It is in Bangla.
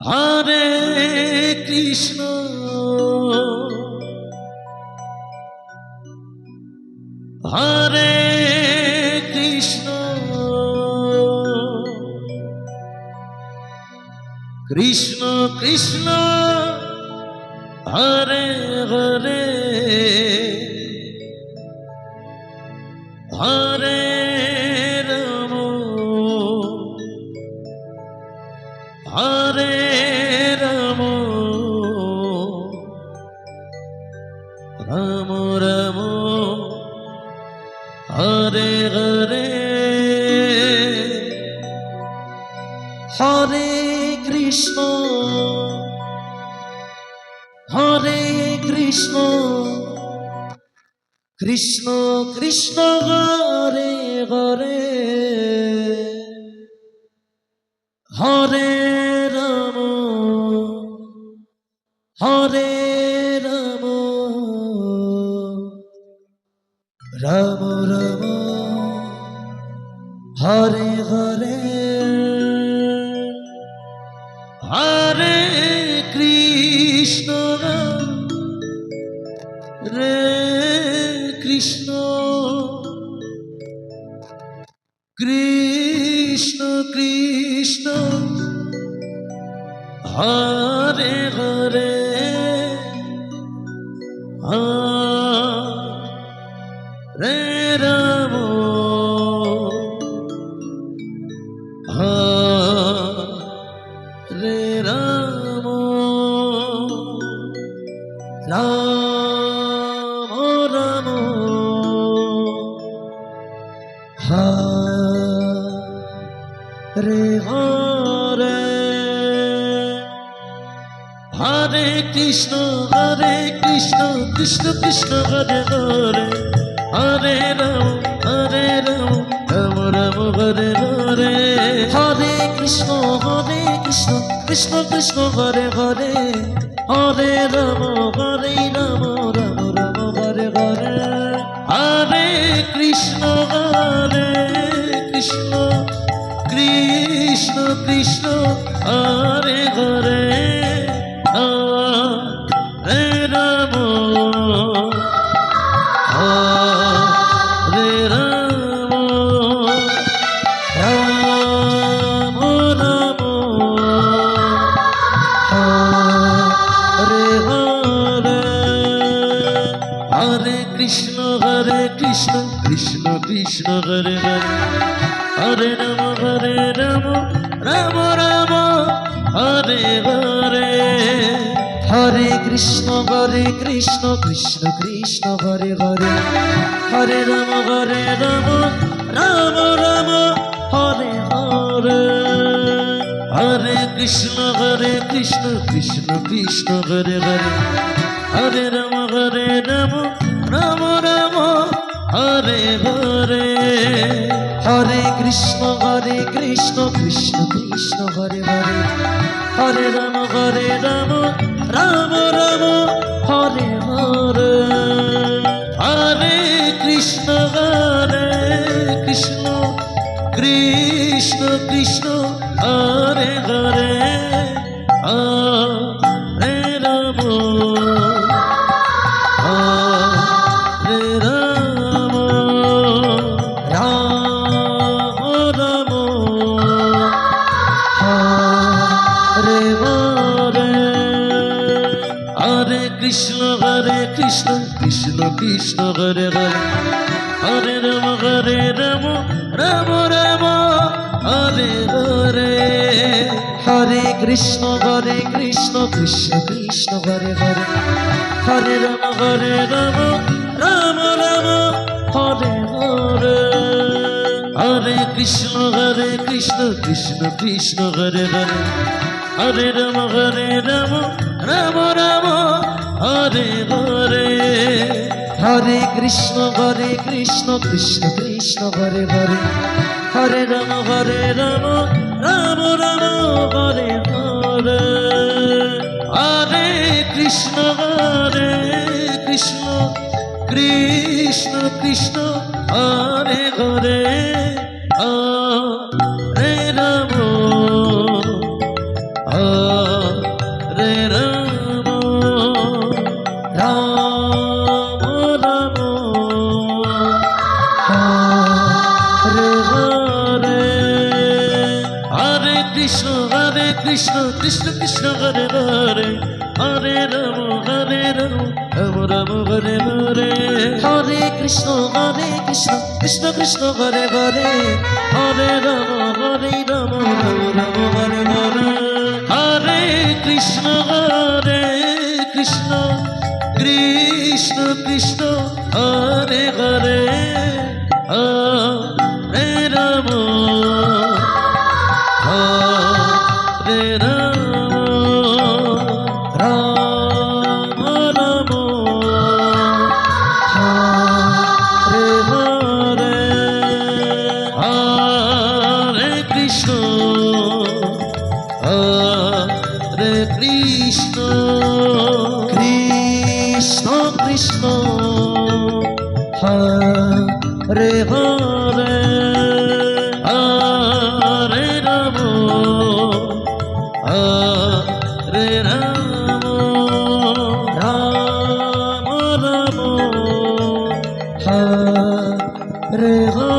হরে কৃষ্ণ হরে কৃষ্ণ কৃষ্ণ কৃষ্ণ হরে হরে হরে রাম হরে রাম রাম রাম হরে হরে হরে কৃষ্ণ হরে কৃষ্ণ কৃষ্ণ কৃষ্ণ হরে হরে হরে রাম হরে রাম রাম রাম হরে হরে হরে কৃষ্ণ রে কৃষ্ণ কৃষ্ণ কৃষ্ণ হরে হরে হরে রাম হরে রাম রাম রাম হরে হরে হরে কৃষ্ণ কৃষ্ণ কৃষ্ণ হরে হরে হরে রাম রাম রাম হরে হরে হরে কৃষ্ণ কৃষ্ণ কৃষ্ণ হরে হরে হরে রাম রাম রাম হরে হরে হরে কৃষ্ণ কৃষ্ণ কৃষ্ণ কৃষ্ণ হরে হরে হরে রাম হরে রাম রাম রাম হরে হরে হরে কৃষ্ণ কৃষ্ণ কৃষ্ণ হরে হরে হরে রাম রাম রাম হরে হরে হরে কৃষ্ণ কৃষ্ণ কৃষ্ণ হরে হরে হরে রাম রাম রাম হরে হরে হরে কৃষ্ণ কৃষ্ণ কৃষ্ণ হরে হরে হরে রাম রাম রাম হরে হরে হরে কৃষ্ণ কৃষ্ণ কৃষ্ণ হরে হরে হরে রাম রাম রাম হরে হরে হরে কৃষ্ণ কৃষ্ণ কৃষ্ণ হরে হরে হরে রাম হরে Ram Ram Ram Hare Hare Hare Krishna Krishna Hare Hare Hare Ram Ram Ram Hare Hare Hare Krishna Krishna Krishna Hare Hare Hare Ram Ram Ram Hare Hare Hare Krishna Krishna Hare Hare Hare Ram Ram Ram Hare Hare Hare Krishna Krishna Krishna Hare Hare Hare Ram Ram Ram Hare Hare Hare Krishna Krishna Krishna Hare Hare Hare Ram Hare Rama, Rama Rama, Hare Hare, Hare Krishna, Krishna Krishna, Hare Hare, Hare Rama, Rama Rama, Hare Hare, Hare Krishna, Krishna Krishna, Hare Hare, Hare Rama, Rama Rama, Hare Hare, Hare Krishna, Krishna Krishna, Hare Hare, Hare Rama, Hare Rama, Rama Rama, Hare Hare, Hare Krishna, Hare Krishna, Krishna Krishna, Hare Hare, Hare Rama, Hare Rama, Rama Rama, Hare Hare.